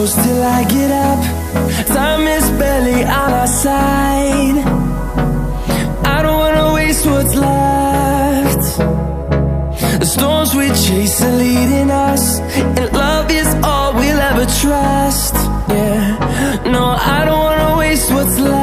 close till I get up. Time is barely on our side. I don't wanna waste what's left. The storms we chase are leading us, and love is all we'll ever trust. Yeah, no, I don't wanna waste what's left.